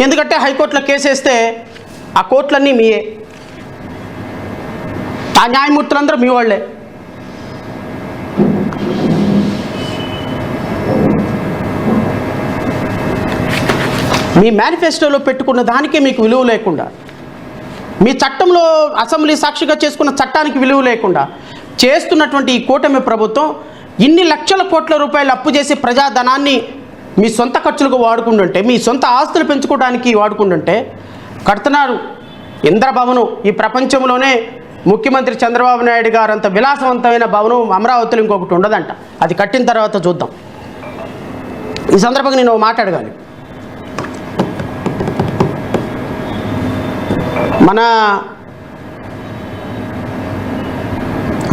ఎందుకంటే హైకోర్టులో కేసు వేస్తే ఆ కోర్టులన్నీ మీయే, ఆ న్యాయమూర్తులందరూ మీ వాళ్ళే. మీ మేనిఫెస్టోలో పెట్టుకున్న దానికే మీకు విలువ లేకుండా, మీ చట్టంలో అసెంబ్లీ సాక్షిగా చేసుకున్న చట్టానికి విలువ లేకుండా చేస్తున్నటువంటి ఈ కూటమి ప్రభుత్వం ఇన్ని లక్షల కోట్ల రూపాయలు అప్పు చేసి ప్రజాధనాన్ని మీ సొంత ఖర్చులకు వాడుకుంటుంటే, మీ సొంత ఆస్తులు పెంచుకోవడానికి వాడుకుంటుంటే కడుతున్నారు. ఇంద్రభవనం ఈ ప్రపంచంలోనే ముఖ్యమంత్రి చంద్రబాబు నాయుడు గారు అంత విలాసవంతమైన భవనం అమరావతిలో ఇంకొకటి ఉండదంట. అది కట్టిన తర్వాత చూద్దాం. ఈ సందర్భంగా నేను మాట్లాడగాలి. మన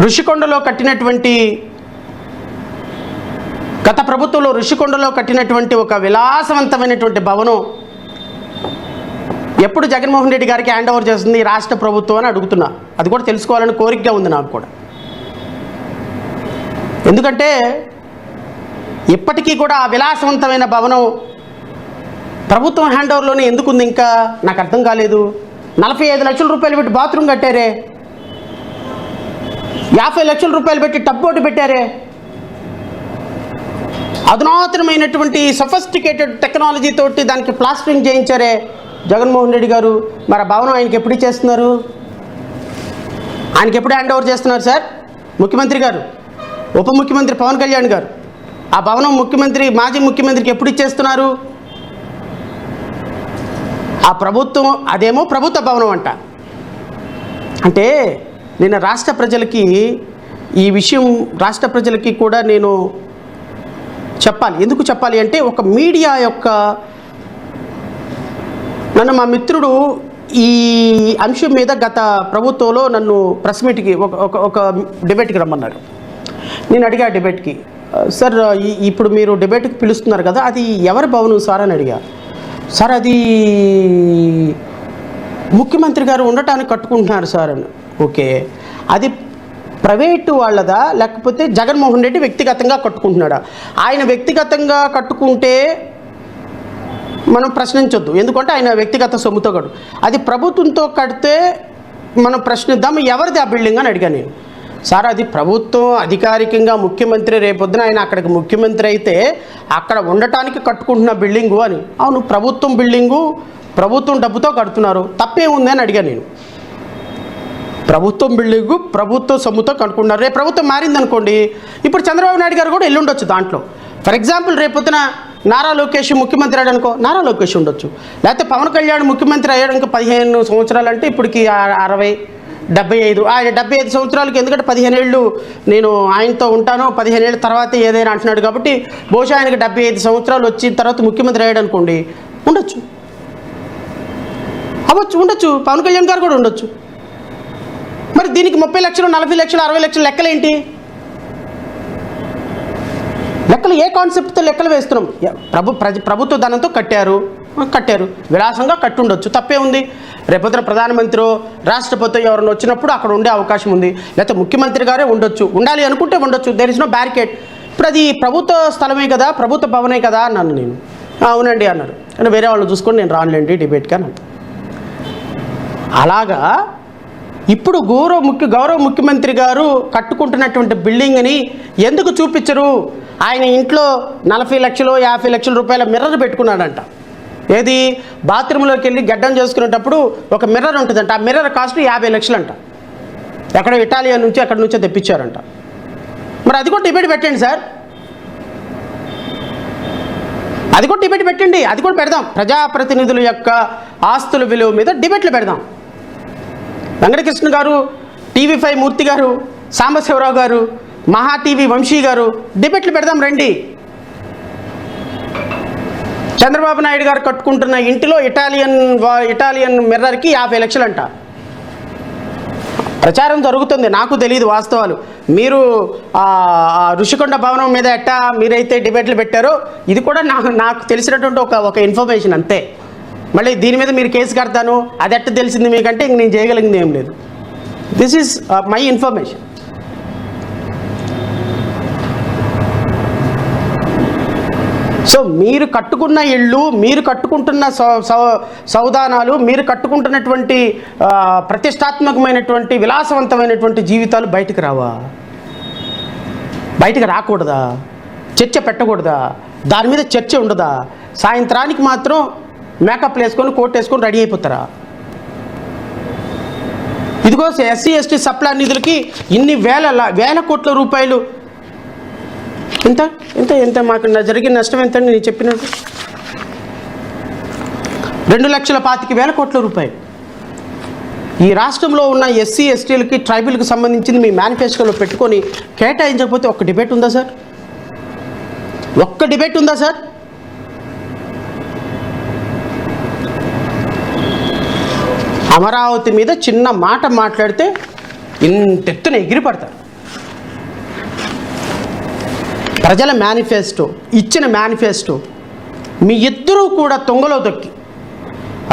ఋషికొండలో కట్టినటువంటి, గత ప్రభుత్వంలో ఋషికొండలో కట్టినటువంటి ఒక విలాసవంతమైనటువంటి భవనం ఎప్పుడు జగన్మోహన్ రెడ్డి గారికి హ్యాండ్ ఓవర్ చేస్తుంది రాష్ట్ర ప్రభుత్వం అని అడుగుతున్నా. అది కూడా తెలుసుకోవాలని కోరికగా ఉంది నాకు కూడా. ఎందుకంటే ఇప్పటికీ కూడా ఆ విలాసవంతమైన భవనం ప్రభుత్వం హ్యాండ్ ఓవర్లోనే ఎందుకుంది ఇంకా నాకు అర్థం కాలేదు. 45 లక్షల రూపాయలు పెట్టి బాత్రూమ్ కట్టారే, 50 లక్షల రూపాయలు పెట్టి టబ్ బోర్డు పెట్టారే, అధునాతనమైనటువంటి సొఫిస్టికేటెడ్ టెక్నాలజీ తోటి దానికి ప్లాస్టరింగ్ చేయించారే జగన్మోహన్ రెడ్డి గారు. మరి ఆ భవనం ఆయనకి ఎప్పుడు ఇచ్చేస్తున్నారు? ఆయనకి ఎప్పుడు హ్యాండ్ ఓవర్ చేస్తున్నారు సార్? ముఖ్యమంత్రి గారు, ఉప ముఖ్యమంత్రి పవన్ కళ్యాణ్ గారు ఆ భవనం మాజీ ముఖ్యమంత్రికి ఎప్పుడు ఇచ్చేస్తున్నారు? ఆ ప్రభుత్వం అదేమో ప్రభుత్వ భవనం అంట. అంటే నేను రాష్ట్ర ప్రజలకి ఈ విషయం, రాష్ట్ర ప్రజలకి కూడా నేను చెప్పాలి. ఎందుకు చెప్పాలి అంటే, ఒక మీడియా యొక్క, నన్ను మా మిత్రుడు ఈ అంశం మీద గత ప్రభుత్వంలో నన్ను ప్రెస్ మీట్కి ఒక డిబేట్కి రమ్మన్నారు. నేను అడిగా డిబేట్కి, సార్ ఇప్పుడు మీరు డిబేట్కి పిలుస్తున్నారు కదా, అది ఎవరి భవనం సార్ అని అడిగా. సార్ అది ముఖ్యమంత్రి గారు ఉండటానికి కట్టుకుంటున్నారు సార్ అని. ఓకే, అది ప్రైవేటు వాళ్ళదా లేకపోతే జగన్మోహన్ రెడ్డి వ్యక్తిగతంగా కట్టుకుంటున్నాడా? ఆయన వ్యక్తిగతంగా కట్టుకుంటే మనం ప్రశ్నించొద్దు, ఎందుకంటే ఆయన వ్యక్తిగత సొమ్ముతో కట్టు. అది ప్రభుత్వంతో కడితే మనం ప్రశ్నిద్దాం, ఎవరిది ఆ బిల్డింగ్ అని అడిగాను నేను. సార్ అది ప్రభుత్వం అధికారికంగా ముఖ్యమంత్రి రేపొద్దున ఆయన అక్కడికి ముఖ్యమంత్రి అయితే అక్కడ ఉండటానికి కట్టుకుంటున్న బిల్డింగు అని. అవును, ప్రభుత్వం బిల్డింగు ప్రభుత్వం డబ్బుతో కడుతున్నారు, తప్పేముంది అని అడిగాను నేను. ప్రభుత్వం బిల్డింగు ప్రభుత్వం సొమ్ముతో కట్టుకుంటున్నారు. రేపు ప్రభుత్వం మారిందనుకోండి, ఇప్పుడు చంద్రబాబు నాయుడు గారు కూడా ఎల్లుండొచ్చు దాంట్లో. ఫర్ ఎగ్జాంపుల్ రేపొద్దున నారా లోకేష్ ముఖ్యమంత్రి అయ్యాడు అనుకో, నారా లోకేష్ ఉండొచ్చు. లేకపోతే పవన్ కళ్యాణ్ ముఖ్యమంత్రి అయ్యాడు ఇంకా 15 సంవత్సరాలు అంటే ఇప్పటికి 60, 75, ఆయన 75 సంవత్సరాలకి, ఎందుకంటే 15 ఏళ్ళు నేను ఆయనతో ఉంటాను, 15 ఏళ్ళ తర్వాత ఏదైనా అంటున్నాడు కాబట్టి బహుశా ఆయనకి 75 సంవత్సరాలు వచ్చిన తర్వాత ముఖ్యమంత్రి అయ్యాడు అనుకోండి, ఉండొచ్చు, ఉండొచ్చు. పవన్ కళ్యాణ్ గారు కూడా ఉండొచ్చు. మరి దీనికి 30 లక్షలు, 40 లక్షలు, 60 లక్షలు లెక్కలేంటి? లెక్కలు ఏ కాన్సెప్ట్తో లెక్కలు వేస్తున్నాం? ప్రభుత్వ ధనంతో కట్టారు, విలాసంగా కట్టుండొచ్చు, తప్పే ఉంది. రేపొద్దున ప్రధానమంత్రి, రాష్ట్రపతి ఎవరైనా వచ్చినప్పుడు అక్కడ ఉండే అవకాశం ఉంది. లేకపోతే ముఖ్యమంత్రి గారే ఉండొచ్చు, ఉండాలి అనుకుంటే ఉండొచ్చు. There is no barricade. ఇప్పుడు అది ప్రభుత్వ స్థలమే కదా, ప్రభుత్వ భవనే కదా అన్నాను నేను. అవునండి అన్నారు. అంటే వేరే వాళ్ళు చూసుకొని నేను రానులేండి డిబేట్కి అన్నాను. అలాగా ఇప్పుడు గౌరవ ముఖ్యమంత్రి గారు కట్టుకుంటున్నటువంటి బిల్డింగ్ని ఎందుకు చూపించరు? ఆయన ఇంట్లో 40 లక్షలు 50 లక్షల రూపాయల మిర్రర్ పెట్టుకున్నాడంట. ఏది? బాత్రూంలోకి వెళ్ళి గడ్డం చేసుకునేటప్పుడు ఒక మిర్రర్ ఉంటుందంట. ఆ మిర్రర్ కాస్ట్ 50 లక్షలు అంట. ఎక్కడ ఇటాలియా నుంచి అక్కడి నుంచో తెప్పించారంట. మరి అది కూడా డిబేట్ పెట్టండి సార్, అది కూడా డిబేట్ పెట్టండి, అది కూడా పెడదాం. ప్రజాప్రతినిధుల యొక్క ఆస్తుల విలువ మీద డిబేట్లు పెడదాం. వెంకటకృష్ణ గారు, TV5 మూర్తి గారు, సాంబశివరావు గారు, మహా టీవీ వంశీ గారు డిబేట్లు పెడదాం రండి. చంద్రబాబు నాయుడు గారు కట్టుకుంటున్న ఇంటిలో ఇటాలియన్ మిర్రర్కి 50 లక్షలు అంట. ప్రచారం జరుగుతుంది, నాకు తెలియదు వాస్తవాలు. మీరు ఋషికొండ భవనం మీద ఎట్టా మీరైతే డిబేట్లు పెట్టారో ఇది కూడా నాకు తెలిసినటువంటి ఒక ఇన్ఫర్మేషన్ అంతే. మళ్ళీ దీని మీద మీరు కేసు కడతాను అది ఎట్ట తెలిసింది మీకంటే ఇంక నేను చేయగలిగింది ఏం లేదు. This is my information. So మీరు కట్టుకున్న ఇళ్ళు, మీరు కట్టుకుంటున్న సౌదానాలు, మీరు కట్టుకుంటున్నటువంటి ప్రతిష్టాత్మకమైనటువంటి విలాసవంతమైనటువంటి జీవితాలు బయటకు రావా? బయటకు రాకూడదా? చర్చ పెట్టకూడదా? దాని మీద చర్చ ఉండదా? సాయంత్రానికి మాత్రం మేకప్ వేసుకొని కోట్ వేసుకొని రెడీ అయిపోతారా? ఇదిగో ఎస్సీ ఎస్టీ సప్లా నిధులకి ఇన్ని వేల కోట్ల రూపాయలు. ఎంత ఎంత ఎంత మాకు జరిగిన నష్టం ఎంత? నేను చెప్పినట్టు 2,25,000 కోట్ల రూపాయలు. ఈ రాష్ట్రంలో ఉన్న ఎస్సీ ఎస్టీలకి ట్రైబల్కి సంబంధించింది మీ మేనిఫెస్టోలో పెట్టుకొని కేటాయించకపోతే ఒక్క డిబేట్ ఉందా సార్? ఒక్క డిబేట్ ఉందా సార్? అమరావతి మీద చిన్న మాట మాట్లాడితే ఇంతెత్తున ఎగిరిపడతారు. ప్రజల మేనిఫెస్టో, ఇచ్చిన మేనిఫెస్టో మీ ఇద్దరూ కూడా తొంగలో తొక్కి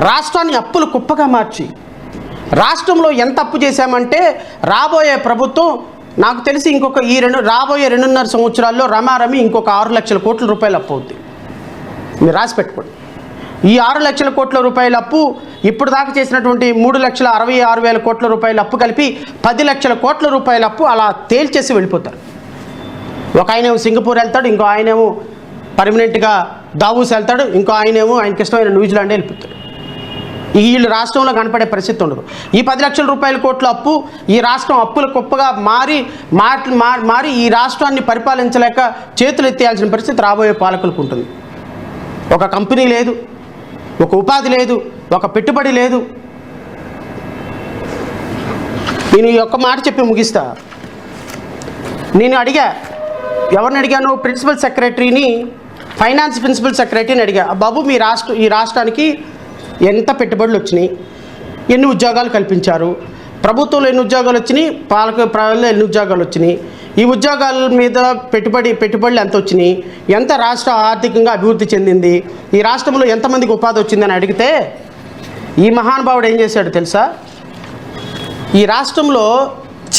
రాష్ట్రాన్ని అప్పుల కుప్పగా మార్చి, రాష్ట్రంలో ఎంత అప్పు చేశామంటే రాబోయే ప్రభుత్వం నాకు తెలిసి రాబోయే 2.5 సంవత్సరాల్లో రమారమి ఇంకొక 6 లక్షల కోట్ల రూపాయలు అప్పు అవుతుంది. మీరు రాసి పెట్టుకోండి. ఈ 6 లక్షల కోట్ల రూపాయల అప్పు ఇప్పుడు దాకా చేసినటువంటి 3,66,000 కోట్ల రూపాయల అప్పు కలిపి 10 లక్షల కోట్ల రూపాయల అప్పు అలా తేల్చేసి వెళ్ళిపోతారు. ఒక ఆయనేమో సింగపూర్ వెళ్తాడు, ఇంకో ఆయనేమో పర్మనెంట్గా దావూస్ వెళ్తాడు, ఇంకో ఆయనేమో ఆయనకి ఇష్టమైన న్యూజిలాండ్ వెళ్ళిపోతాడు. వీళ్ళు రాష్ట్రంలో కనపడే పరిస్థితి ఉండదు. ఈ 10 లక్షల రూపాయల కోట్ల అప్పు ఈ రాష్ట్రం అప్పుల కుప్పగా మారి ఈ రాష్ట్రాన్ని పరిపాలించలేక చేతులు ఎత్తేయాల్సిన పరిస్థితి రాబోయే పాలకులకు ఉంటుంది. ఒక కంపెనీ లేదు, ఒక ఉపాధి లేదు, ఒక పెట్టుబడి లేదు. నేను ఈ ఒక్క మాట చెప్పి ముగిస్తా. నేను ఎవరిని అడిగాను? ప్రిన్సిపల్ సెక్రటరీని, ఫైనాన్స్ ప్రిన్సిపల్ సెక్రటరీని అడిగా, బాబు ఈ రాష్ట్రానికి ఎంత పెట్టుబడులు వచ్చినాయి, ఎన్ని ఉద్యోగాలు కల్పించారు, ప్రభుత్వంలో ఎన్ని ఉద్యోగాలు వచ్చినాయి, ప్రజల్లో ఎన్ని ఉద్యోగాలు వచ్చినాయి, ఈ ఉద్యోగాల మీద పెట్టుబడులు ఎంత వచ్చినాయి, ఎంత రాష్ట్ర ఆర్థికంగా అభివృద్ధి చెందింది, ఈ రాష్ట్రంలో ఎంతమందికి ఉపాధి వచ్చిందని అడిగితే ఈ మహానుభావుడు ఏం చేశాడు తెలుసా? ఈ రాష్ట్రంలో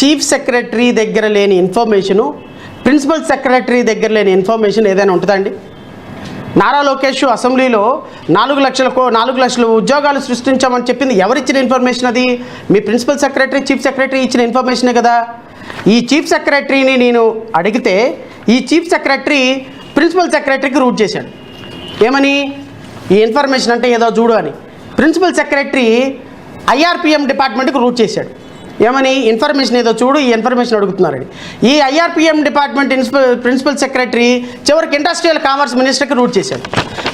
చీఫ్ సెక్రటరీ దగ్గర లేని ఇన్ఫర్మేషను, ప్రిన్సిపల్ సెక్రటరీ దగ్గర లేని ఇన్ఫర్మేషన్ ఏదైనా ఉంటుందండి? నారా లోకేష్ అసెంబ్లీలో 4 లక్షల ఉద్యోగాలు సృష్టించామని చెప్పింది ఎవరిచ్చిన ఇన్ఫర్మేషన్? అది మీ ప్రిన్సిపల్ సెక్రటరీ, చీఫ్ సెక్రటరీ ఇచ్చిన ఇన్ఫర్మేషనే కదా. ఈ చీఫ్ సెక్రటరీని నేను అడిగితే ఈ చీఫ్ సెక్రటరీ ప్రిన్సిపల్ సెక్రటరీకి రూట్ చేశాడు. ఏమని? ఈ ఇన్ఫర్మేషన్ అంటే ఏదో చూడు అని. ప్రిన్సిపల్ సెక్రటరీ IRPM డిపార్ట్మెంట్కి రూట్ చేశాడు. ఏమని? ఇన్ఫర్మేషన్ ఏదో చూడు, ఈ ఇన్ఫర్మేషన్ అడుగుతున్నారని. ఈ IRPM డిపార్ట్మెంట్ ప్రిన్సిపల్ సెక్రటరీ చివరికి ఇండస్ట్రియల్ కామర్స్ మినిస్టర్కి రూట్ చేశాడు.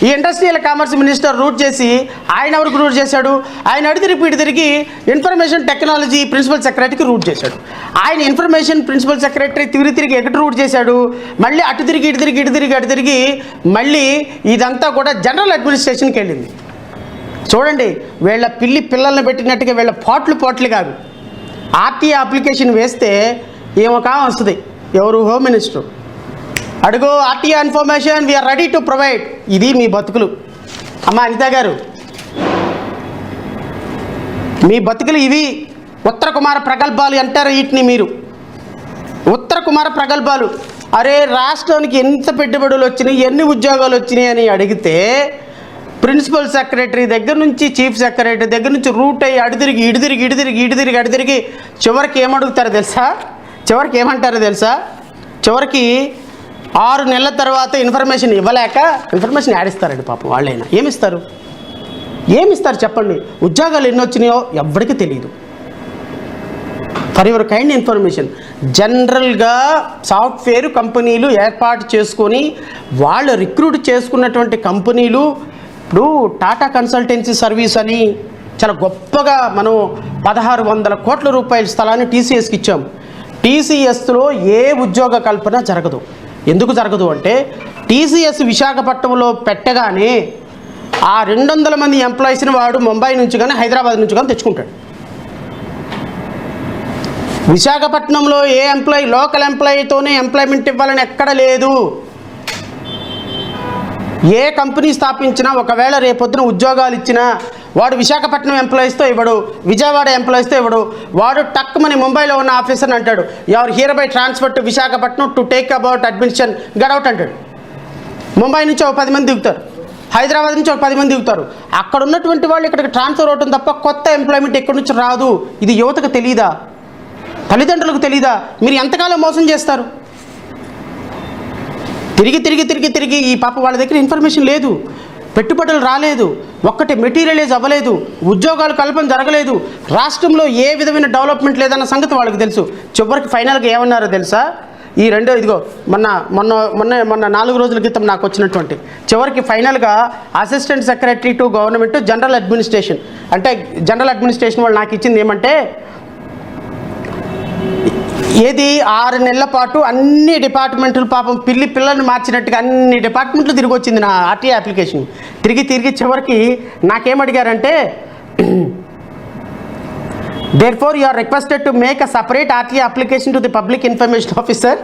ఈ ఇండస్ట్రియల్ కామర్స్ మినిస్టర్ రూట్ చేసి ఆయన ఎవరికి రూట్ చేశాడు? ఆయన అటు తిరిగి ఇన్ఫర్మేషన్ టెక్నాలజీ ప్రిన్సిపల్ సెక్రటరీకి రూట్ చేశాడు. ఆయన ఇన్ఫర్మేషన్ ప్రిన్సిపల్ సెక్రటరీ తిరిగి ఎక్కడ రూట్ చేశాడు? మళ్ళీ అటు తిరిగి మళ్ళీ ఇదంతా కూడా జనరల్ అడ్మినిస్ట్రేషన్కి వెళ్ళింది. చూడండి, వీళ్ళ పిల్లల్ని పెట్టినట్టుగా వీళ్ళ పోట్లు కాదు. RTA అప్లికేషన్ వేస్తే ఏమో వస్తుంది. ఎవరు? Home minister. అడుగు RTA information, we are ready to provide. ఇది మీ బతుకులు. అమ్మ అనిత గారు, మీ బతుకులు ఇవి. ఉత్తర కుమార ప్రగల్భాలు అంటారు వీటిని మీరు. ఉత్తర కుమార ప్రగల్భాలు. అరే రాష్ట్రానికి ఎంత పెట్టుబడులు వచ్చినాయి, ఎన్ని ఉద్యోగాలు వచ్చినాయి అని అడిగితే ప్రిన్సిపల్ సెక్రటరీ దగ్గర నుంచి చీఫ్ సెక్రటరీ దగ్గర నుంచి రూట్ అయ్యి అటు తిరిగి చివరికి ఏమడుగుతారో తెలుసా? చివరికి ఏమంటారో తెలుసా? చివరికి 6 నెలల తర్వాత ఇన్ఫర్మేషన్ ఇవ్వలేక ఇన్ఫర్మేషన్ యాడిస్తారండి పాపం. వాళ్ళైనా ఏమిస్తారు చెప్పండి? ఉద్యోగాలు ఎన్ని వచ్చినాయో ఎవ్వడికి తెలియదు. ఫర్ యువర్ కైండ్ ఇన్ఫర్మేషన్, జనరల్గా సాఫ్ట్వేర్ కంపెనీలు ఏర్పాటు చేసుకొని వాళ్ళు రిక్రూట్ చేసుకున్నటువంటి కంపెనీలు, ఇప్పుడు టాటా కన్సల్టెన్సీ సర్వీస్ అని చాలా గొప్పగా మనం 1,600 కోట్ల రూపాయల స్థలాన్ని TCSకి ఇచ్చాం. TCSలో ఏ ఉద్యోగ కల్పన జరగదు. ఎందుకు జరగదు అంటే TCS విశాఖపట్నంలో పెట్టగానే ఆ 200 మంది ఎంప్లాయీస్ని వాడు ముంబై నుంచి కానీ హైదరాబాద్ నుంచి కానీ తెచ్చుకుంటాడు. విశాఖపట్నంలో ఏ ఎంప్లాయీ లోకల్ ఎంప్లాయీతోనే ఎంప్లాయ్మెంట్ ఇవ్వాలని ఎక్కడ లేదు. ఏ కంపెనీ స్థాపించినా ఒకవేళ రేపొద్దున ఉద్యోగాలు ఇచ్చినా వాడు విశాఖపట్నం ఎంప్లాయీస్తో ఇవ్వడు, విజయవాడ ఎంప్లాయీస్తో ఇవ్వడు. వాడు టక్కుమని ముంబైలో ఉన్న ఆఫీసర్ని అంటాడు, your here by transfer to Visakhapatnam to take about administration గడౌట్ అంటాడు. ముంబై నుంచి ఒక 10 మంది దిగుతారు, హైదరాబాద్ నుంచి ఒక 10 మంది దిగుతారు. అక్కడ ఉన్నటువంటి వాళ్ళు ఇక్కడికి ట్రాన్స్ఫర్ అవటం తప్ప కొత్త ఎంప్లాయ్మెంట్ ఎక్కడి నుంచి రాదు. ఇది యువతకు తెలీదా? తల్లిదండ్రులకు తెలీదా? మీరు ఎంతకాలం మోసం చేస్తారు? తిరిగి ఈ పాప వాళ్ళ దగ్గర ఇన్ఫర్మేషన్ లేదు, పెట్టుబడులు రాలేదు, ఒక్కటి మెటీరియలైజ్ అవ్వలేదు, ఉద్యోగాలు కల్పన జరగలేదు, రాష్ట్రంలో ఏ విధమైన డెవలప్మెంట్ లేదన్న సంగతి వాళ్ళకి తెలుసు. చివరికి ఫైనల్గా ఏమన్నారో తెలుసా? ఈ రెండో ఇదిగో మొన్న 4 రోజుల క్రితం నాకు వచ్చినటువంటి చివరికి ఫైనల్గా assistant secretary to government general administration, అంటే జనరల్ అడ్మినిస్ట్రేషన్ వాళ్ళు నాకు ఇచ్చింది ఏమంటే, ఏది 6 నెలల పాటు అన్ని డిపార్ట్మెంట్లు పాపం పిల్లల్ని మార్చినట్టుగా అన్ని డిపార్ట్మెంట్లు తిరిగి వచ్చింది నా ఆర్టీఐ అప్లికేషన్. తిరిగి చివరికి నాకేమడిగారంటే, therefore you are requested to make a separate RTI application to the public information officer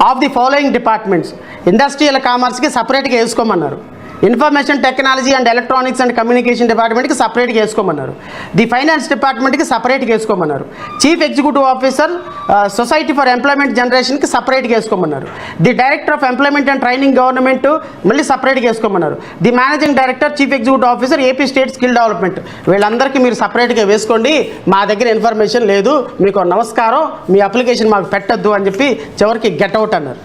of the following departments. Industrial కామర్స్కి సపరేట్గా వేసుకోమన్నారు, information technology and electronics and communication డిపార్ట్మెంట్కి సపరేట్గా వేసుకోమన్నారు, ది ఫైనాన్స్ డిపార్ట్మెంట్కి సపరేట్గా వేసుకోమన్నారు, chief executive officer society for employment జనరేషన్కి సపరేట్గా వేసుకోమన్నారు, the director of employment and training government మళ్ళీ సపరేట్గా వేసుకోమన్నారు, the managing director chief executive officer AP state skill development. వీళ్ళందరికీ మీరు సపరేట్గా వేసుకోండి, మా దగ్గర ఇన్ఫర్మేషన్ లేదు, మీకు నమస్కారం, మీ అప్లికేషన్ మాకు పెట్టద్దు అని చెప్పి చివరికి గెట్ అవుట్ అన్నారు.